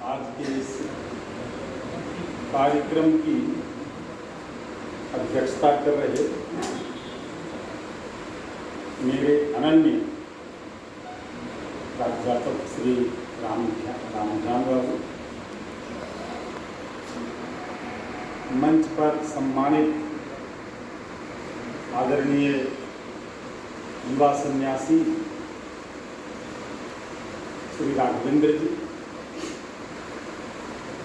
आज के इस कार्यक्रम की अध्यक्षता कर रहे मेरे अनन्य प्राध्यापक श्री रामजान बाबू, मंच पर सम्मानित आदरणीय युवा सन्यासी श्री राघवेंद्र जी,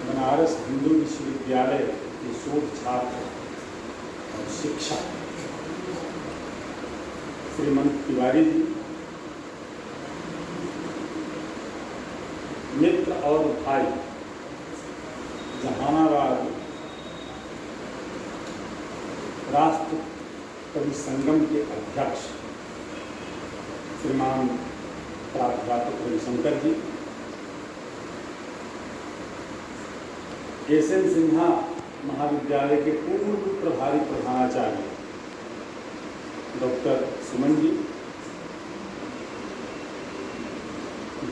बनारस हिंदू विश्वविद्यालय के शोध छात्र और शिक्षक श्रीमंत तिवारी जी, मित्र और भाई जहानाबाद राष्ट्र कवि संगम के अध्यक्ष श्रीमान प्राध्यापक रविशंकर जी, एस.एन. सिन्हा महाविद्यालय के पूर्व प्रभारी प्रधानाचार्य डॉक्टर सुमन जी,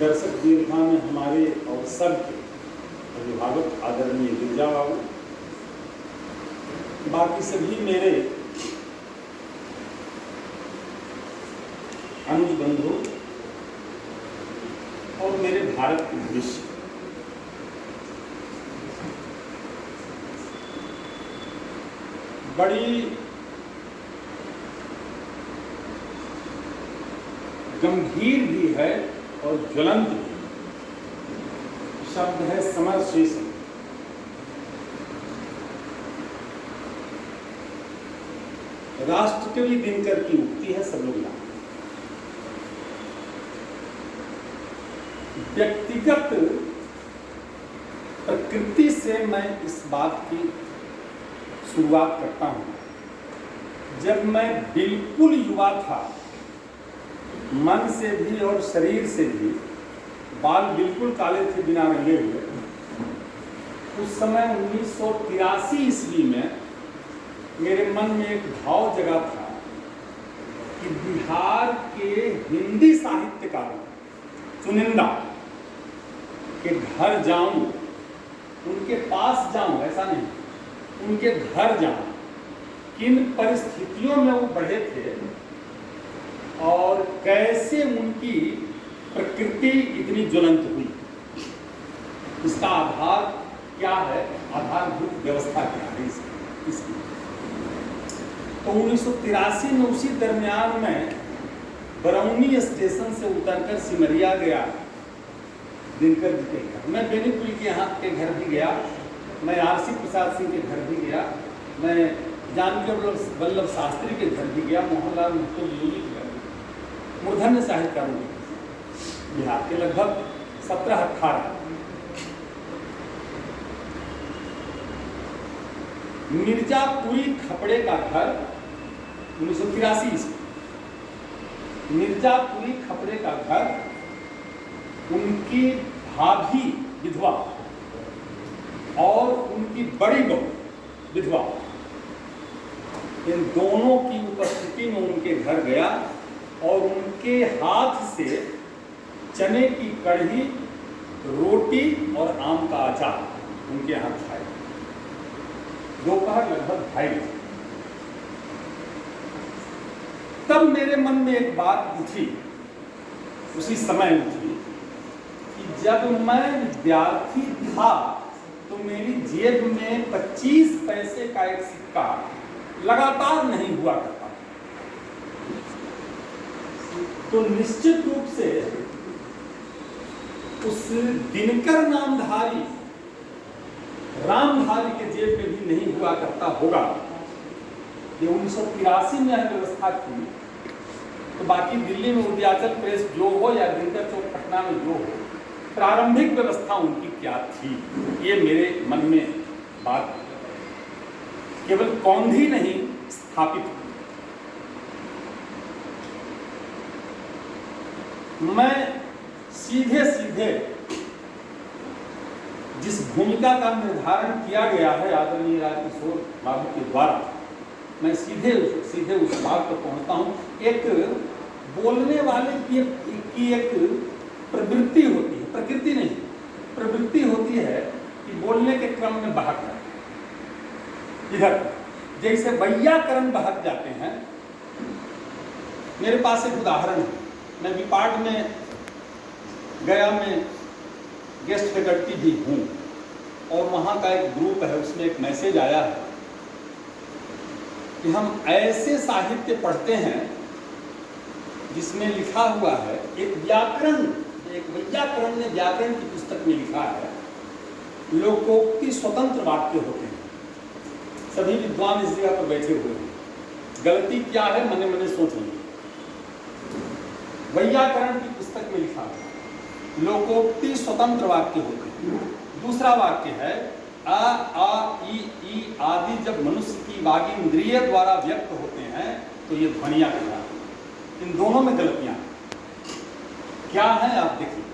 दर्शक दीर्घा में हमारे अवसर के अभिभावक आदरणीय गिरिजा बाबू, बाकी सभी मेरे अनुज बंधु और मेरे भारत के भविष्य, बड़ी गंभीर भी है और ज्वलंत भी शब्द है समर शेषन। राष्ट्रकवि दिनकर की उक्ति है, सब लोग जानते हैं। व्यक्तिगत प्रकृति से मैं इस बात की शुरुआत करता हूं। जब मैं बिल्कुल युवा था, मन से भी और शरीर से भी, बाल बिल्कुल काले थे बिना रंगे हुए, उस समय 1983 ईस्वी में मेरे मन में एक भाव जगा था कि बिहार के हिंदी साहित्यकारों चुनिंदा के घर जाऊं, उनके पास जाऊं, ऐसा नहीं, उनके घर जाऊं, किन परिस्थितियों में वो बढ़े थे और कैसे उनकी प्रकृति इतनी ज्वलंत हुई, इसका आधार क्या है, आधारभूत व्यवस्था क्या है इसकी। तो 1983 में उसी दरमियान में बरौनी स्टेशन से उतरकर सिमरिया गया दिनकर जी के घर। मैं बेनीपुरी के यहाँ के घर भी गया, मैं आरसी प्रसाद सिंह के घर भी गया, मैं जानकी वल्लभ शास्त्री के घर भी गया, मोहनलाल महतो के घर, मूर्धन्य साहित्यकारों के, बिहार के लगभग 17-18। मिर्जापुरी खपड़े का घर 1983 ईस्वी, मिर्जापुरी खपड़े का घर, उनकी भाभी विधवा और उनकी बड़ी बहू विधवा, इन दोनों की उपस्थिति में उनके घर गया और उनके हाथ से चने की कढ़ी, रोटी और आम का अचार उनके यहाँ खाए। दोपहर लगभग 2:30। तब मेरे मन में एक बात उठी, उसी समय उठी कि जब मैं विद्यार्थी था तो मेरी जेब में 25 पैसे का एक सिक्का लगातार नहीं हुआ करता, तो निश्चित रूप से उस दिनकर नामधारी रामधारी के जेब में भी नहीं हुआ करता होगा। ये 1983 में यह व्यवस्था की, तो बाकी दिल्ली में उदयाचल प्रेस जो हो या दिनकर चौक पटना में जो हो, प्रारंभिक व्यवस्था उनकी क्या थी, ये मेरे मन में बात केवल कौंधी नहीं स्थापित हुई। मैं सीधे सीधे जिस भूमिका का निर्धारण किया गया है आदरणीय राजकिशोर बाबू के द्वारा, मैं सीधे उस बात पर पहुंचता हूं। एक बोलने वाले की एक प्रवृत्ति होती है, प्रकृति नहीं। प्रवृत्ति होती है कि बोलने के क्रम में बहक जाते हैं इधर, जैसे वैयाकरण बहक जाते हैं। मेरे पास एक उदाहरण है, मैं विपाट में गया में गेस्ट फैकल्टी भी हूँ और वहाँ का एक ग्रुप है, उसमें एक मैसेज आया है कि हम ऐसे साहित्य पढ़ते हैं जिसमें लिखा हुआ है, एक वैयाकरण ने व्याकरण की पुस्तक में लिखा है, लोकोक्ति स्वतंत्र वाक्य होते हैं। सभी विद्वान इस जगह पर बैठे हुए हैं, गलती क्या है मने मने सोच लेंगे। वैयाकरण की पुस्तक में लिखा है लोकोक्ति स्वतंत्र वाक्य होते हैं। दूसरा वाक्य है आ, ई आदि जब मनुष्य की वागिंद्रिय द्वारा व्यक्त होते हैं तो ये ध्वनियां कहलाती हैं। इन दोनों में गलतियां क्या हैं आप देखिए।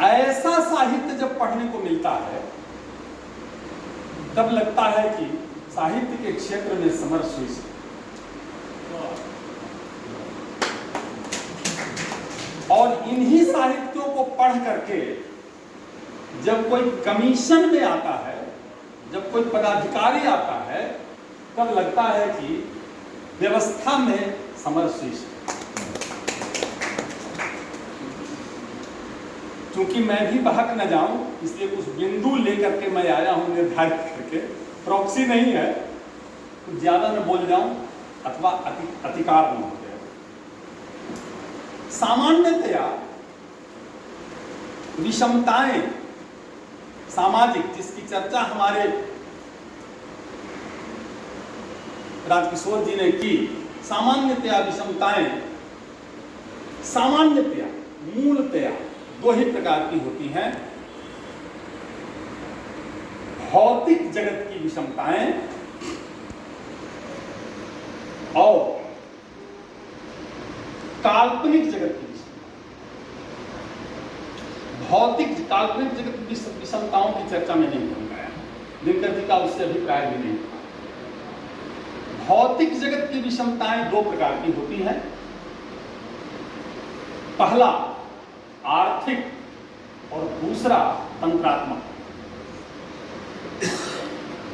ऐसा साहित्य जब पढ़ने को मिलता है तब लगता है कि साहित्य के क्षेत्र में समरशीर्ष। और इन्हीं साहित्यों को पढ़ करके जब कोई कमीशन में आता है, जब कोई पदाधिकारी आता है, तब लगता है कि व्यवस्था में समरशीर्ष। क्योंकि मैं भी बहक न जाऊं इसलिए कुछ बिंदु लेकर के मैं आया हूं निर्धारित करके, प्रॉक्सी नहीं है, कुछ ज्यादा न बोल जाऊं अथवा अतिकार न हो जाए। सामान्यतया विषमताएं सामाजिक, जिसकी चर्चा हमारे राजकिशोर जी ने की, सामान्यतया विषमताएं सामान्यतया मूलतया दो ही प्रकार की होती हैं। भौतिक जगत की विषमताएं और काल्पनिक जगत की भौतिक काल्पनिक जगत की विषमताओं की चर्चा में नहीं करूंगा, दिनकर जी का उससे अभिप्राय भी नहीं था। भौतिक जगत की विषमताएं दो प्रकार की होती हैं। पहला आर्थिक और दूसरा तंत्रात्मक।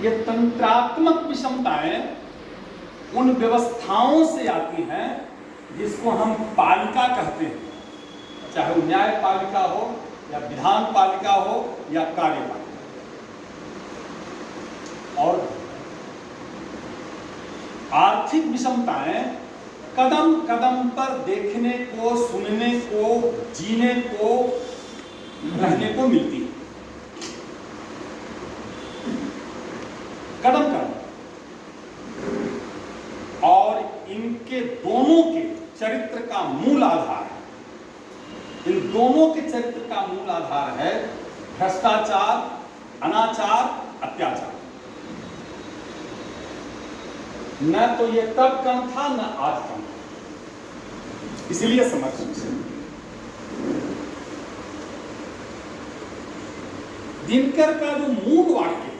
ये तंत्रात्मक विषमताएं उन व्यवस्थाओं से आती हैं जिसको हम पालिका कहते हैं, चाहे वो न्यायपालिका हो या विधान पालिका हो या कार्यपालिका। और आर्थिक विषमताएं कदम कदम पर देखने को, सुनने को, जीने को, रहने को मिलती है। कदम कदम। और इनके दोनों के चरित्र का मूल आधार है, इन दोनों के चरित्र का मूल आधार है भ्रष्टाचार, अनाचार, अत्याचार। न तो ये तब कम था न आज कम था, इसलिए समझ। दिनकर का जो मूल वाक्य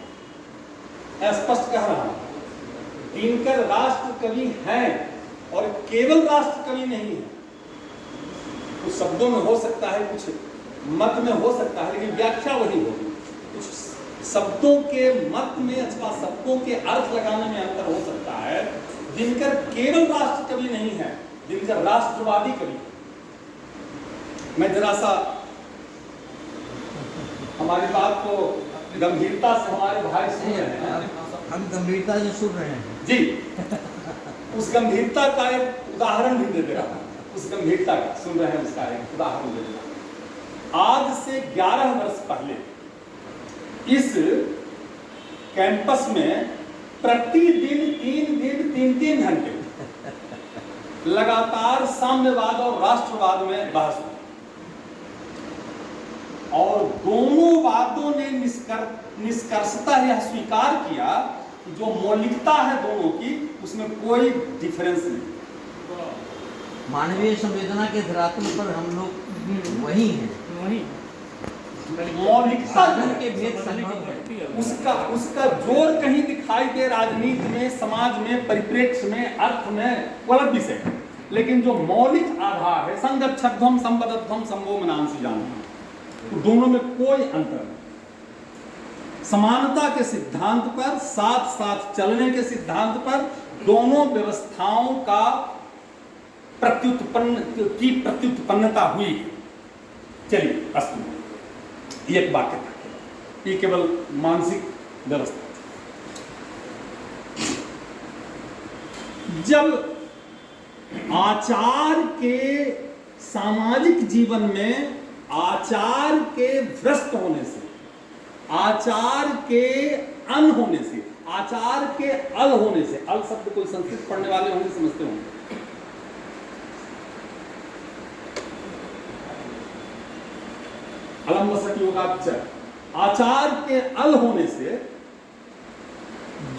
स्पष्ट कह रहा हूं, दिनकर राष्ट्र कवि हैं और केवल राष्ट्र कवि नहीं है। कुछ शब्दों में हो सकता है, कुछ मत में हो सकता है, लेकिन व्याख्या वही होगी। कुछ शब्दों के मत में अथवा शब्दों के अर्थ लगाने में अंतर हो सकता है। दिनकर केवल राष्ट्र कवि नहीं है, दिनकर राष्ट्रवादी कवि। मैं जरा सा हमारी बात को गंभीरता से हमारे भाई सुन रहे हैं, हम गंभीरता से सुन रहे हैं जी। उस गंभीरता का एक उदाहरण भी दे दे रहा हूं, उस गंभीरता का सुन रहे हैं उसका एक उदाहरण दे दे रहा हूं। आज से 11 वर्ष पहले इस कैंपस में प्रतिदिन 3 घंटे लगातार साम्यवाद और राष्ट्रवाद में बहस हुई और दोनों वादों ने निष्कर्षतः यह स्वीकार किया कि जो मौलिकता है दोनों की, उसमें कोई डिफरेंस नहीं। मानवीय संवेदना के धरातल पर हम लोग वही हैं, मौलिकता के भेद संभव है। उसका जोर कहीं दिखाई दे राजनीति में, समाज में, परिप्रेक्ष्य में, अर्थ में, वो अलग विषय है। लेकिन जो मौलिक आधार है संगच्छध्वम संबद्धध्वम संभो मनांसी जानना, तो दोनों में कोई अंतर नहीं। समानता के सिद्धांत पर, साथ साथ चलने के सिद्धांत पर दोनों व्यवस्थाओं का प्रत्युत्पन्नता हुई है। चलिए अस्तु, एक वाक्य था, ये केवल मानसिक व्यवस्था। जब आचार के सामाजिक जीवन में आचार के भ्रष्ट होने से, आचार के अन होने से, आचार के अल होने से, अल शब्द कोई संस्कृत पढ़ने वाले होंगे समझते होंगे, अलम्बसक योगाच्चर, आचार के अल होने से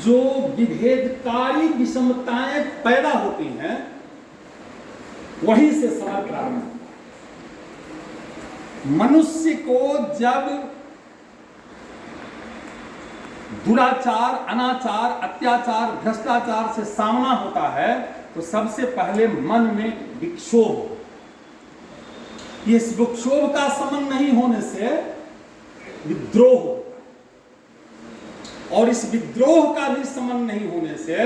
जो विभेदकारी विषमताएं पैदा होती हैं वहीं से सवाल प्रारंभ होता है। मनुष्य को जब दुराचार, अनाचार, अत्याचार, भ्रष्टाचार से सामना होता है तो सबसे पहले मन में विक्षोभ, इस विक्षोभ का समन नहीं होने से विद्रोह होता है, और इस विद्रोह का भी समन नहीं होने से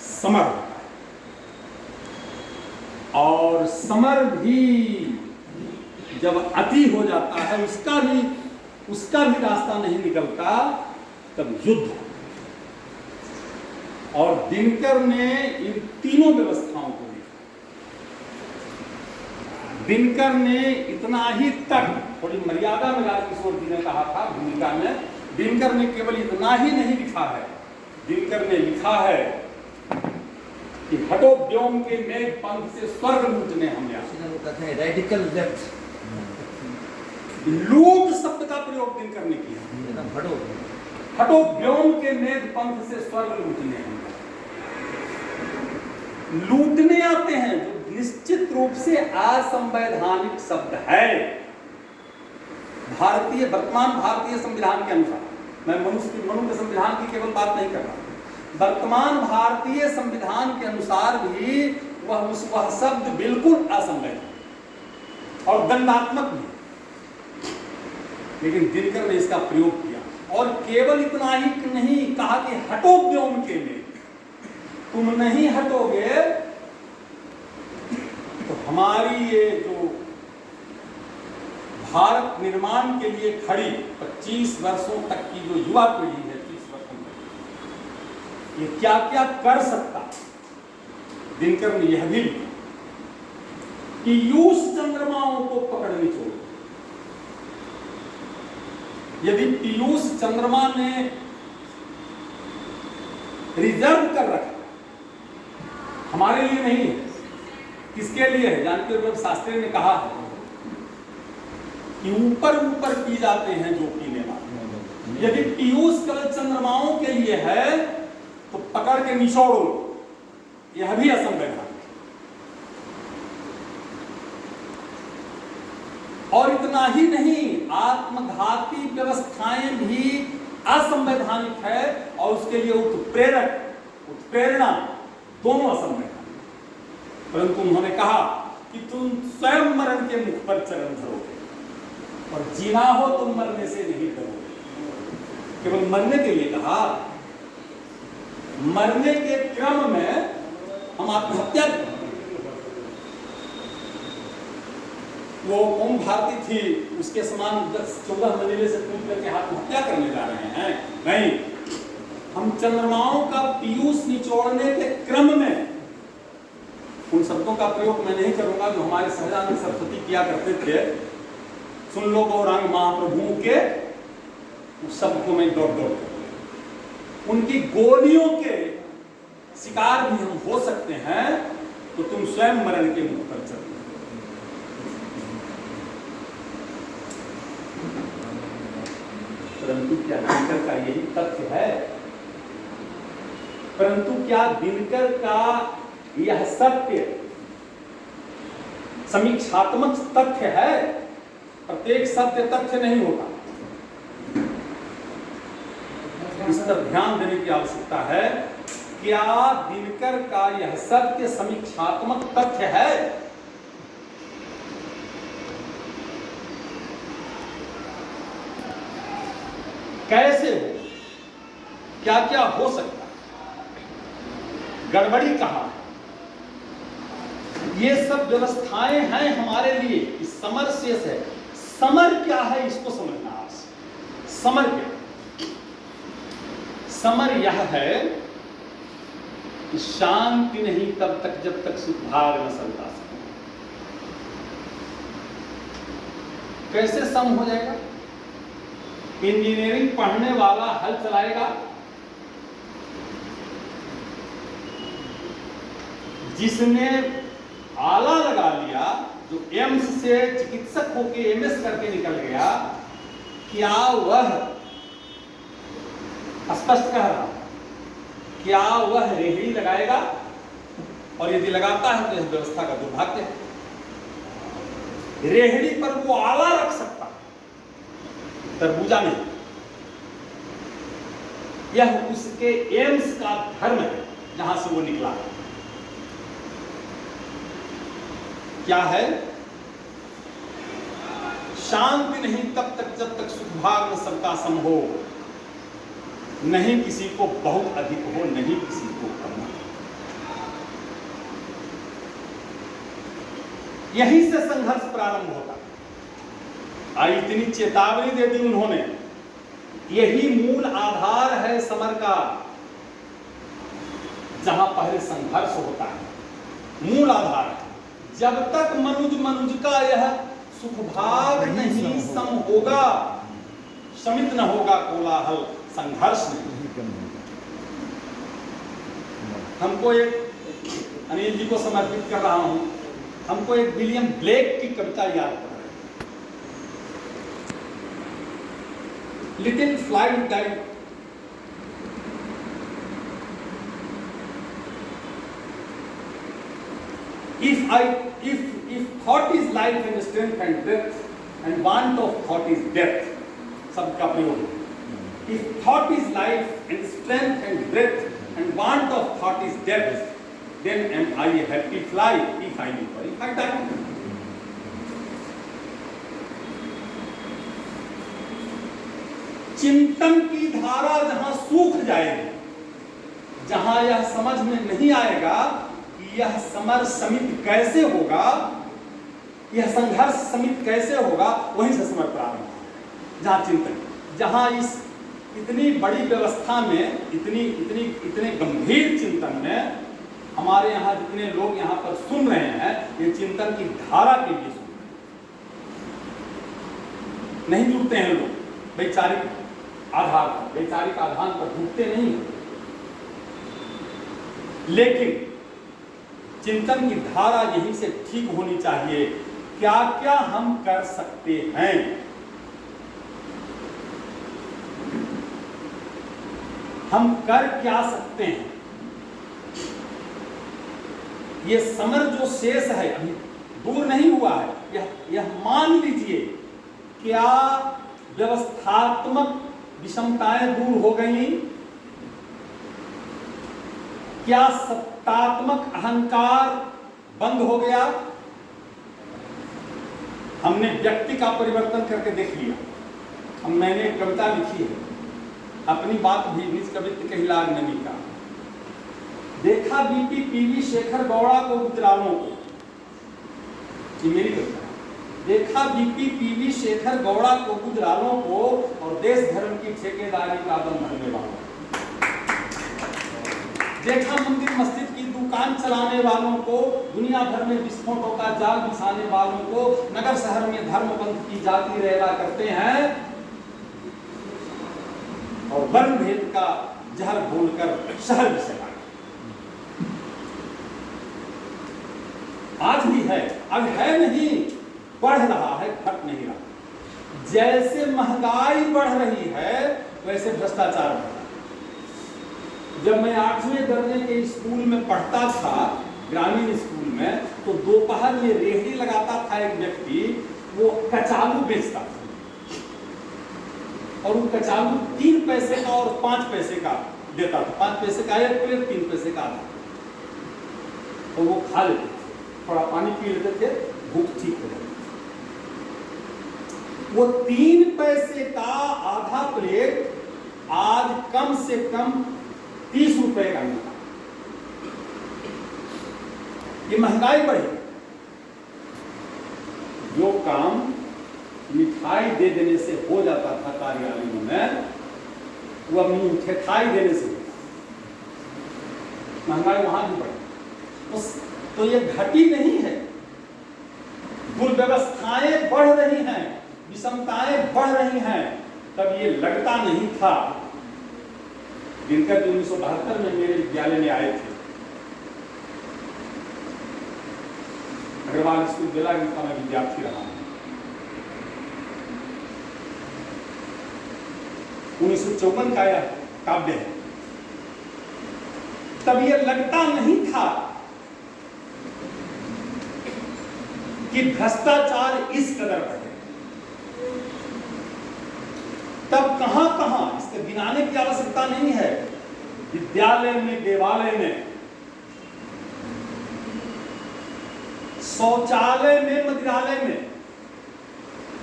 समर होता है, और समर भी जब अति हो जाता है, उसका भी रास्ता नहीं निकलता, तब युद्ध। और दिनकर ने इन तीनों व्यवस्थाओं को देखा। दिनकर ने इतना ही तक, थोड़ी मर्यादा में राजकिशोर जी ने कहा था भूमिका में, दिनकर ने केवल इतना ही नहीं लिखा है, दिनकर ने लिखा है कि हटो व्योम के मेघ पंख से स्वर्ग लूटने हम आए। रेडिकल लेफ्ट, लूट शब्द का प्रयोग दिनकर ने किया। हटो व्योम के मेघ पंख से स्वर्ग लूटने हम आए। लूटने आते हैं, जो निश्चित रूप से असंवैधानिक शब्द है भारतीय, वर्तमान भारतीय संविधान के अनुसार। मैं मनु के संविधान की केवल बात नहीं कर रहा, वर्तमान भारतीय संविधान के अनुसार भी वह शब्द बिल्कुल असंवैधानिक और दंडात्मक भी, लेकिन दिनकर ने इसका प्रयोग किया। और केवल इतना ही नहीं कहा कि हटो व्योम के लिए, तुम नहीं हटोगे तो हमारी ये जो भारत निर्माण के लिए खड़ी 25 वर्षों तक की जो युवा पीढ़ी है, 30 वर्षों तक, ये क्या क्या कर सकता। दिनकर ने यह भी लिखा कि यूस चंद्रमाओं को पकड़नी चाहिए। यदि पीयूष चंद्रमा ने रिजर्व कर रखा, हमारे लिए नहीं है, किसके लिए है? जानते हो, शास्त्री ने कहा है कि ऊपर ऊपर पी जाते हैं जो पीने वाले। यदि पीयूष केवल चंद्रमाओं के लिए है तो पकड़ के निचोड़ो, यह भी असंवैधानिक। और इतना ही नहीं, आत्मघाती व्यवस्थाएं भी असंवैधानिक है, और उसके लिए उत्प्रेरक, उत्प्रेरणा दोनों असंवैधानिक। परंतु उन्होंने कहा कि तुम स्वयं मरण के मुख पर चरण धरोगे, और जीना हो तुम मरने से नहीं डरोगे। केवल मरने के लिए कहा, मरने के क्रम में हम आत्महत्या, वो ओम भारती थी, उसके समान 14 मंजिले से कूद करके आत्महत्या करने जा रहे हैं? नहीं, हम चंद्रमाओं का पीयूष निचोड़ने के क्रम में, उन शब्दों का प्रयोग मैं नहीं करूंगा जो हमारे सहजानंद सरस्वती किया करते थे, सुन लो गौरांग महाप्रभु के, उस शब्द को मैं दौड़ उनकी गोलियों के शिकार भी हम हो सकते हैं, तो तुम स्वयं मरण के मुख पर चलो। परंतु क्या दिनकर का यही तथ्य है? परंतु क्या दिनकर का यह सत्य समीक्षात्मक तथ्य है? प्रत्येक सत्य तथ्य नहीं होता, इस पर ध्यान देने की आवश्यकता है क्या दिनकर का यह सत्य समीक्षात्मक तथ्य है? कैसे हो, क्या क्या हो सकता, गड़बड़ी कहां है? ये सब व्यवस्थाएं हैं हमारे लिए। इस समर शेष है। समर क्या है इसको समझना आवश्यक। समर क्या? समर यह है कि शांति नहीं तब तक जब तक सुखभाग न सलटा सके। कैसे सम हो जाएगा? इंजीनियरिंग पढ़ने वाला हल चलाएगा, जिसने आला लगा लिया, जो एम्स से चिकित्सक होके एमएस करके निकल गया, क्या वह, स्पष्ट कह रहा, क्या वह रेहड़ी लगाएगा? और यदि लगाता है तो यह व्यवस्था का दुर्भाग्य है। रेहड़ी पर वो आला रख सकता, तरबूजा नहीं। यह उसके एम्स का धर्म है जहां से वो निकला। क्या है? शांति नहीं तब तक जब तक सुखभाग न सबका सम हो। नहीं किसी को बहुत अधिक हो, नहीं किसी को कम हो। यहीं से संघर्ष प्रारंभ होता। इतनी चेतावनी दे दी उन्होंने। यही मूल आधार है समर का, जहां पहले संघर्ष होता है। मूल आधार है। जब तक मनुज का यह सुखभाग नहीं सम होगा, शमित न होगा कोलाहल, संघर्ष नहीं। हमको एक, अनिल जी को समर्पित कर रहा हूं, हमको एक विलियम ब्लेक की कविता याद पड़ रही है, little fly dive. If thought is life and strength and breath, and want of thought is death, शब्द का प्रयोग। If thought is life and strength and breath, and want of thought is death, then am I a happy fly if I live or if I die? चिंतन की धारा जहां सूख जाएगी, जहां यह समझ में नहीं आएगा यह समर समित कैसे होगा, यह संघर्ष समित कैसे होगा, वहीं से समर प्रारंभ। जहां चिंतन, जहां इस इतनी बड़ी व्यवस्था में, इतने गंभीर चिंतन में, हमारे यहाँ जितने लोग यहाँ पर सुन रहे हैं, ये चिंतन की धारा के लिए सुन रहे हैं। नहीं जुड़ते हैं लोग वैचारिक आधार पर, वैचारिक आधार पर जुड़ते नहीं, लेकिन चिंतन की धारा यहीं से ठीक होनी चाहिए। क्या क्या हम कर सकते हैं? हम कर क्या सकते हैं? ये समर जो शेष है अभी दूर नहीं हुआ है। यह मान लीजिए, क्या व्यवस्थात्मक विषमताएं दूर हो गई? क्या सत्तात्मक अहंकार बंद हो गया? हमने व्यक्ति का परिवर्तन करके देख लिया। अब मैंने एक कविता लिखी है, अपनी बात भी निज कवित्व कही लाग नमी का। देखा बीपी पीवी शेखर गौड़ा को गुजरालों को, ये मेरी कविता। देखा बीपी पीवी शेखर गौड़ा को गुजरालों को, और देश धर्म की ठेकेदारी का दम भरने वालों। देखा मंदिर मस्जिद की दुकान चलाने वालों को, दुनिया भर में विस्फोटों का जाल बिछाने वालों को, नगर शहर में धर्म पंथ की जाति रेला करते हैं और वर्ण भेद का जहर घोलकर शहर में चला। आज भी है, अब है नहीं, बढ़ रहा है, घट नहीं रहा। जैसे महंगाई बढ़ रही है वैसे भ्रष्टाचार बढ़ रहा है। जब मैं 8वें दर्जे के स्कूल में पढ़ता था, ग्रामीण स्कूल में, तो दोपहर में रेहड़ी लगाता था एक व्यक्ति, वो कचालू बेचता था, और वो कचालू 3 पैसे का और 5 पैसे का देता था। 5 पैसे का एक प्लेट, 3 पैसे का आधा, तो वो खा लेते थे, थोड़ा पानी पी लेते थे, भूख ठीक हो जाती। वो 3 पैसे का आधा प्लेट आज कम से कम 30 रुपए का मिलता। ये महंगाई बढ़ी। जो काम मिठाई दे देने से हो जाता था कार्यालयों में, वो अब मिठाई देने से होता। महंगाई वहां भी बढ़ी। तो ये घटी नहीं है, दुर्व्यवस्थाएं बढ़ रही हैं, विषमताएं बढ़ रही हैं। तब ये लगता नहीं था। दिनकर 1972 में मेरे विद्यालय में आए थे, अग्रवाल स्कूल बेला का मैं विद्यार्थी रहा हूं। 1954 का यह काव्य है। तब यह लगता नहीं था कि भ्रष्टाचार इस कदर बढ़े। तब कहां कहां, इसके गिनाने की आवश्यकता नहीं है, विद्यालय में, देवालय में, शौचालय में, मदिरालय में,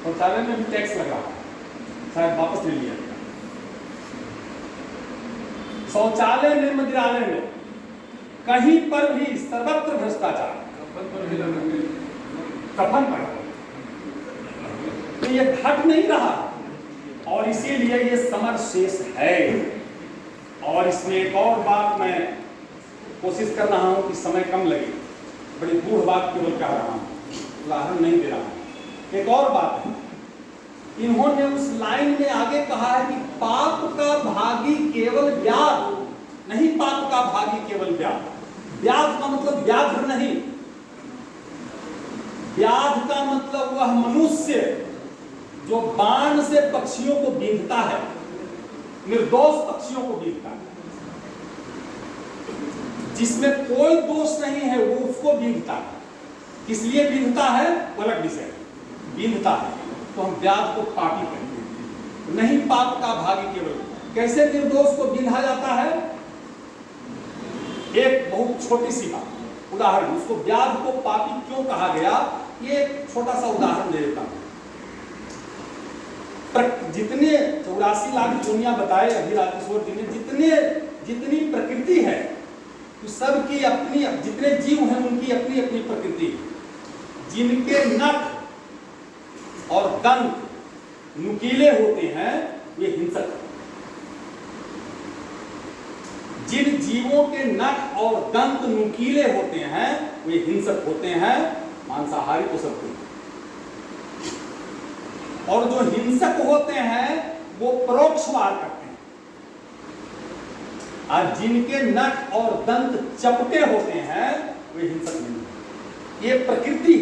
शौचालय में भी टैक्स लगा, शायद वापस ले लिया गया। शौचालय में, मदिरालय में, कहीं पर भी सर्वत्र भ्रष्टाचार। कफन पर तो ये घट नहीं रहा, और इसीलिए ये समर शेष है। और इसमें एक और बात मैं कोशिश कर रहा हूं कि समय कम लगे, बड़ी गूढ़ बात केवल कह रहा हूं, उदाहरण नहीं दे रहा हूं। एक और बात है, इन्होंने उस लाइन में आगे कहा है कि पाप का भागी केवल व्याध नहीं, पाप का भागी केवल व्याध। व्याध का मतलब व्याघ्र नहीं, व्याध का मतलब वह मनुष्य जो बाण से पक्षियों को बींधता है, निर्दोष पक्षियों को बींधता है, जिसमें कोई दोष नहीं है, वो उसको बींधता है। किस लिए बींधता है वो अलग विषय, बींधता है तो हम व्याध को पापी कहते हैं, नहीं पाप का भागी केवल। कैसे निर्दोष को बींधा जाता है? एक बहुत छोटी सी बात, उदाहरण, उसको व्याध को पापी क्यों कहा गया, ये एक छोटा सा उदाहरण दे देता हूं। जितने 84 लाख दुनिया बताए अभी राजेश्वर जी ने, जितनी प्रकृति है, तो सबकी अपनी, जितने जीव हैं उनकी अपनी अपनी प्रकृति। जिनके नख और दंत नुकीले होते हैं वे हिंसक। जिन जीवों के नख और दंत नुकीले होते हैं वे हिंसक होते हैं, मांसाहारी तो सब कुछ। और जो हिंसक होते हैं वो परोक्ष वार करते हैं, और जिनके नख और दंत चपटे होते हैं वे हिंसक नहीं होते। ये प्रकृति।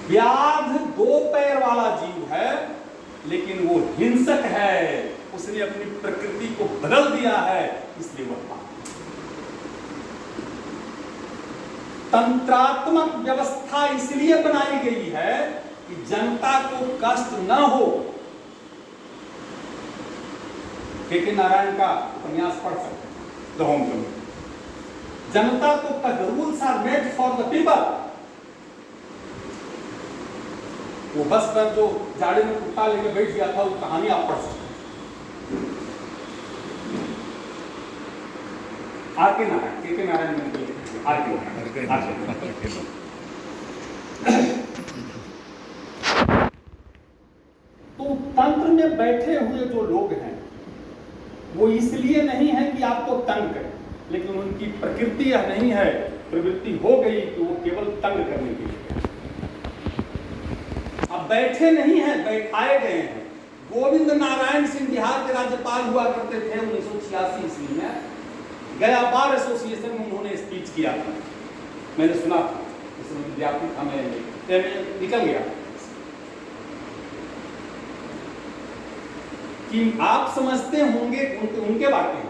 व्याध 2 पैर वाला जीव है, लेकिन वो हिंसक है, उसने अपनी प्रकृति को बदल दिया है, इसलिए वह पाप। तंत्रात्मक व्यवस्था इसलिए बनाई गई है कि जनता को कष्ट न हो। के नारायण का उपन्यास पढ़ सकते हैं, द होम कमिटी। जनता को the rules are made for the people. वो बस पर जो जाड़े में कुत्ता लेके बैठ गया था, वो कहानी आप पढ़ सकते हैं। आके नारायण, के नारायण ने आके तो तंत्र में बैठे हुए जो लोग हैं वो इसलिए नहीं है कि आपको तंग करें, लेकिन उनकी प्रकृति यह नहीं है, प्रवृत्ति हो गई कि वो केवल तंग करने के लिए। अब बैठे नहीं हैं, बैठाए गए हैं। गोविंद नारायण सिंह बिहार के राज्यपाल हुआ करते थे 1986 ईस्वी में। गया बार एसोसिएशन में उन्होंने स्पीच किया था, मैंने सुना था, इसमें विद्यार्थी था, मैं निकल गया कि आप समझते होंगे, उनके बातें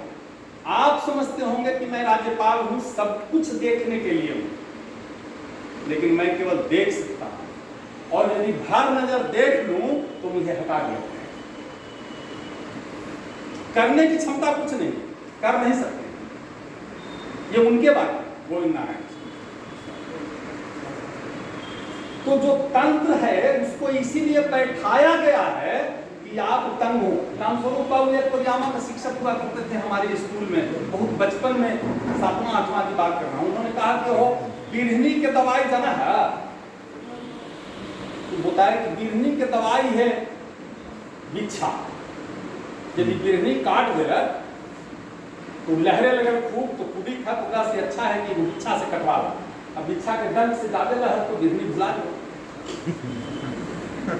आप समझते होंगे कि मैं राज्यपाल हूं, सब कुछ देखने के लिए हूं, लेकिन मैं केवल देख सकता हूं, और यदि भर नजर देख लूं तो मुझे हटा दिया। करने की क्षमता कुछ नहीं, कर नहीं सकते। ये उनके बारे में गोविंद नारायण। तो जो तंत्र है उसको इसीलिए बैठाया गया है कि आप तंग हो। रामस्वरूप बाबू एक पजामा का शिक्षक हुआ करते थे हमारे स्कूल में, बहुत बचपन में, 7वां 8वां की बात कर रहा हूँ। उन्होंने कहा कि वो बिरहनी के दवाई जाना है, तो बताया कि बिरहनी के दवाई है बिच्छा। यदि बिरहनी काट दे तो लहरे लगल खूब, तो कुड़ी खा तो से अच्छा है कि बिच्छा से कटवा लो। अब बिच्छा के दंड से ज्यादा लहर तो बिरहनी भुला दो।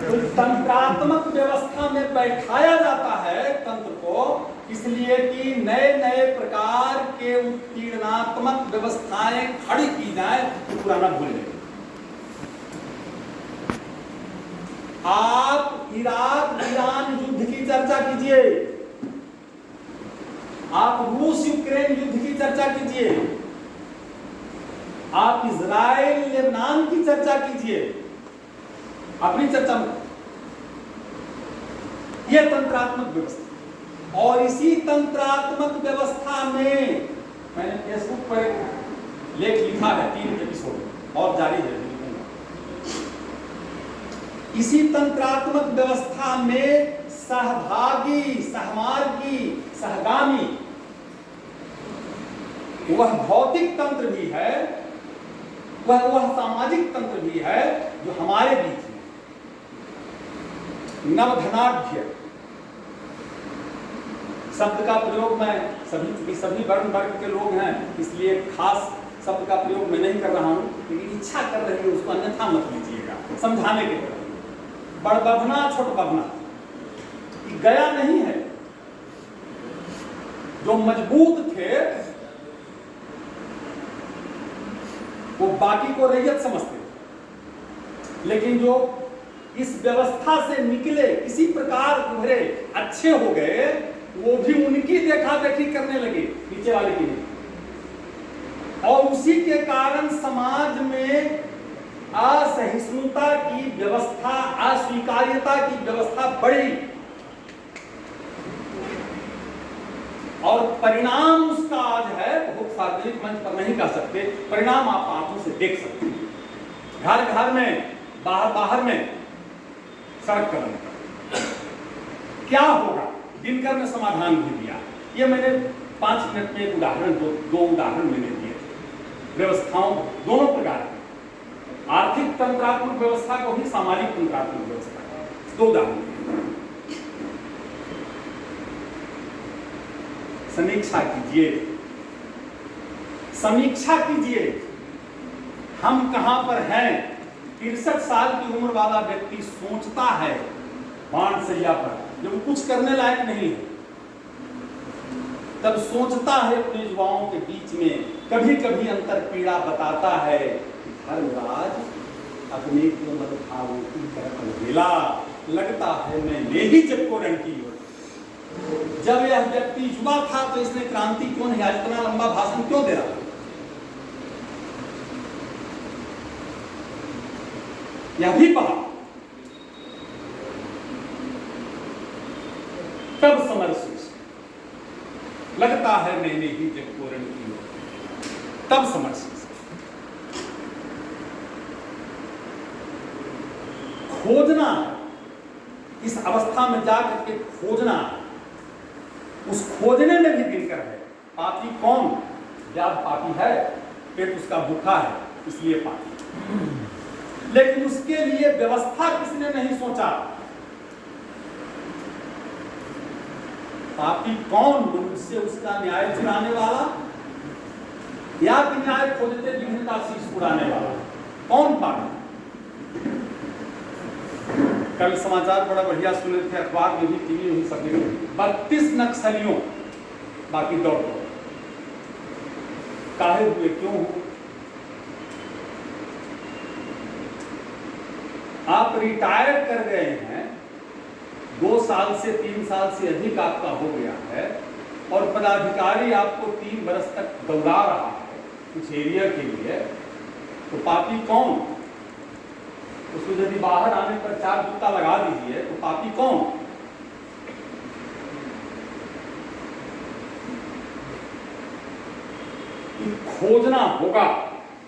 तो तंत्रात्मक व्यवस्था में बैठाया जाता है तंत्र को, इसलिए कि नए नए प्रकार के उत्पीड़नात्मक व्यवस्थाएं खड़ी की जाए तो पुराना भूल जाए। आप इराक ईरान युद्ध की चर्चा कीजिए, आप रूस यूक्रेन युद्ध की चर्चा कीजिए, आप इजराइल लेबनान की चर्चा कीजिए, अपनी चर्चा में। यह तंत्रात्मक व्यवस्था, और इसी तंत्रात्मक व्यवस्था में मैंने फेसबुक पर लेख लिखा है, 3 एपिसोड और जारी है। इसी तंत्रात्मक व्यवस्था में सहभागी, सहमार्गी, सहगामी वह भौतिक तंत्र भी है, वह सामाजिक तंत्र भी है जो हमारे बीच में नवधनाढ्य शब्द का प्रयोग मैं सभी वर्ण वर्ग के लोग हैं, इसलिए खास शब्द का प्रयोग मैं नहीं कर रहा हूं, लेकिन इच्छा कर रही है उसको अन्यथा मत लीजिएगा, समझाने के लिए। बड़ बभना छोट बभना गया नहीं है। जो मजबूत थे वो बाकी को रैयत समझते थे, लेकिन जो इस व्यवस्था से निकले, किसी प्रकार उभरे, अच्छे हो गए, वो भी उनकी देखा देखी करने लगे, नीचे वाले की नहीं। और उसी के कारण समाज में असहिष्णुता की व्यवस्था, अस्वीकार्यता की व्यवस्था बढ़ी, और परिणाम उसका आज है, बहुत सार्वजनिक मंच पर नहीं कह सकते, परिणाम आप आंखों से देख सकते हैं। घर घर में, बाहर बाहर में, सड़क पर क्या होगा, दिनकर ने समाधान भी दिया। ये मैंने 5 मिनट में एक उदाहरण, दो उदाहरण मैंने दिए व्यवस्थाओं दोनों प्रकार की, आर्थिक तंत्रात्मक व्यवस्था को भी, सामाजिक तंत्रात्मक व्यवस्था, 2 उदाहरण। समीक्षा कीजिए, समीक्षा कीजिए, हम कहां पर हैं। 63 साल की उम्र वाला व्यक्ति सोचता है बाणसैया पर, जब कुछ करने लायक नहीं है, तब सोचता है अपने युवाओं के बीच में, कभी कभी अंतर पीड़ा बताता है, धर्मराज अपने को मत खाओ की तरफ ढेला, लगता है मैं ले ही जब को रन की। जब यह व्यक्ति युवा था तो इसने क्रांति क्यों नहीं, आज इतना लंबा भाषण क्यों दे रहा? यह भी पढ़ा, तब समरस, लगता है मैंने ही जब को रण की, तब समरस। खोजना, इस अवस्था में जाकर के खोजना, उस खोजने में भी दिनकर है। पापी कौन? व्याध पापी है, पेट उसका भूखा है इसलिए पापी, लेकिन उसके लिए व्यवस्था किसने नहीं सोचा। पापी कौन? मनुष्य उसका न्याय चुराने वाला, या कि न्याय खोजते विघ्न का शीश उड़ाने वाला? कौन पापी? कल समाचार बड़ा बढ़िया सुने थे, अखबार में भी, टीवी में भी, सब में 32 नक्सलियों बाकी दौड़ दो। काहे हुए, क्यों हुए? आप रिटायर कर गए हैं, 2 साल से 3 साल से अधिक आपका हो गया है, और पदाधिकारी आपको 3 बरस तक दौड़ा रहा है कुछ एरिया के लिए, तो पापी कौन? उसको यदि बाहर आने पर 4 जूता लगा दीजिए तो पापी कौन? कि खोजना होगा,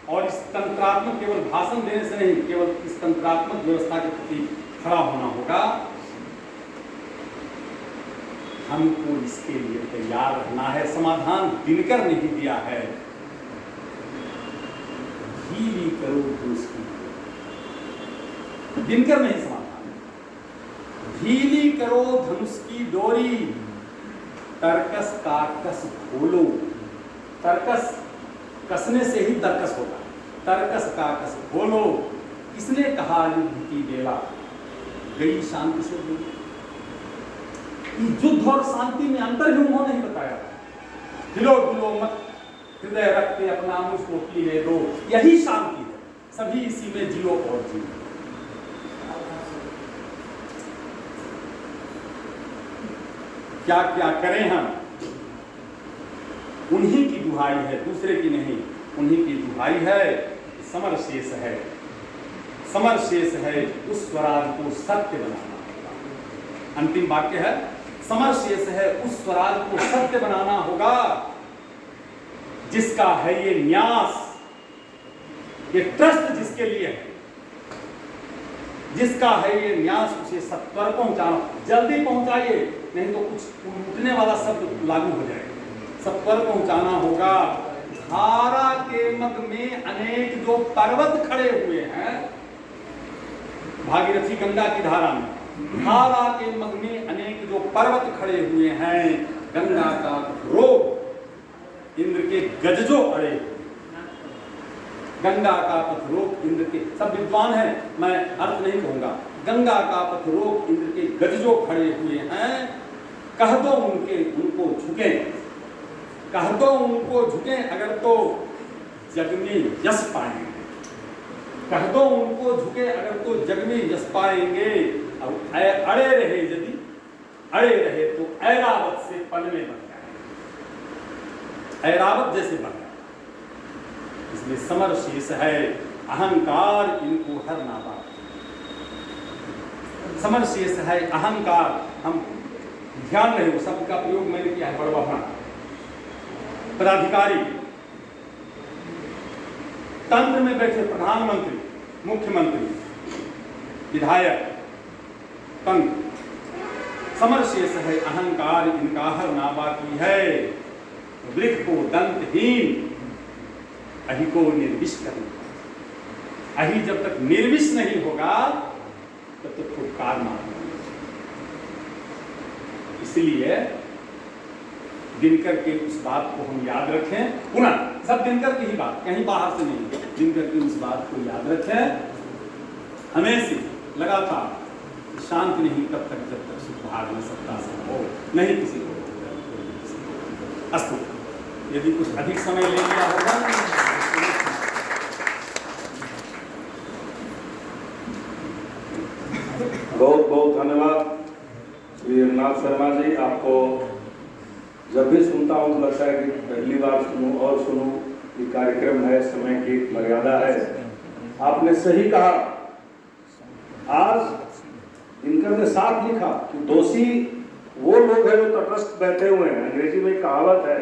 और इस तंत्रात्मक केवल भाषण देने से नहीं, केवल इस तंत्रात्मक व्यवस्था के प्रति खड़ा होना होगा। हमको इसके लिए तैयार रहना है। समाधान दिनकर नहीं दिया है, ढीली करो धनुष की, दिनकर नहीं समाधान, ढीली करो धनुष की डोरी, तरकस का कस खोलो। तरकस, कसने से ही तरकस होता है। तरकस का कस खोलो। किसने कहा युद्ध की बेला गई शांति से दूर? युद्ध और शांति में अंतर ही उन्होंने ही बताया। हिलो डुलो मत, हृदय रखते अपना मुझको पीने दो, यही शांति है। सभी इसी में जियो और जियो। क्या क्या करें हम, उन्हीं की दुहाई है, दूसरे की नहीं। उन्हीं की दुहाई है। समर शेष है, समर शेष है, उस स्वराज को सत्य बनाना होगा। अंतिम वाक्य है, समर शेष है, उस स्वराज को सत्य बनाना होगा, जिसका है ये न्यास, ये ट्रस्ट जिसके लिए है, जिसका है ये न्यास, उसे सत्वर पहुंचाना। जल्दी पहुंचाइए, नहीं तो कुछ उठने वाला शब्द लागू हो जाएगा। सत्वर पहुंचाना होगा। धारा के मग में अनेक जो पर्वत खड़े हुए हैं, भागीरथी गंगा की धारा में, धारा के मग में अनेक जो पर्वत खड़े हुए हैं, गंगा का रोग इंद्र के गजजो अड़े, गंगा का पथ रोक इंद्र के, सब विद्वान हैं, मैं अर्थ नहीं कहूंगा। गंगा का पथ रोक इंद्र के गजजो खड़े हुए हैं, कह दो उनको झुके, कह दो उनको झुके, अगर तो जग में यश पाएंगे। कह दो उनको झुके, अगर तो जग में यश पाएंगे। अब अड़े रहे, यदि अड़े रहे तो ऐरावत से पल में बन जाए, ऐरावत जैसे बन जाए। इसलिए समर शेष है, अहंकार इनको हर ना पाए। समर शेष है अहंकार। हम ध्यान रहे, वो शब्द का प्रयोग मैंने किया है, बड़वाहा पदाधिकारी, तंत्र में बैठे प्रधानमंत्री, मुख्यमंत्री, विधायक, तंत्र। समर शेष है अहंकार इनका हर ना बाकी है, वृक्ष को दंतहीन, अहि को निर्विष करना। अहि जब तक निर्विष नहीं होगा तब तक फुटकार मारना। इसलिए दिनकर के उस बात को हम याद रखें। पुनः सब दिनकर की ही बात, कहीं बाहर से नहीं, दिनकर की उस बात को याद रखें हमेशा, लगातार। शांति नहीं तब तक जब तक सुख भाग में सत्ता से हो, नहीं किसी को। अस्तु, यदि कुछ अधिक समय ले लिया होगा, बहुत बहुत धन्यवाद श्री रघुनाथ शर्मा जी। आपको जब भी सुनता हूँ तो लगता है कि पहली बार सुनूं और सुनूं। ये कार्यक्रम है, समय की मर्यादा है। आपने सही कहा। आज दिनकर ने साफ लिखा कि दोषी वो लोग हैं जो तटस्थ बैठे हुए हैं। अंग्रेजी में कहावत है,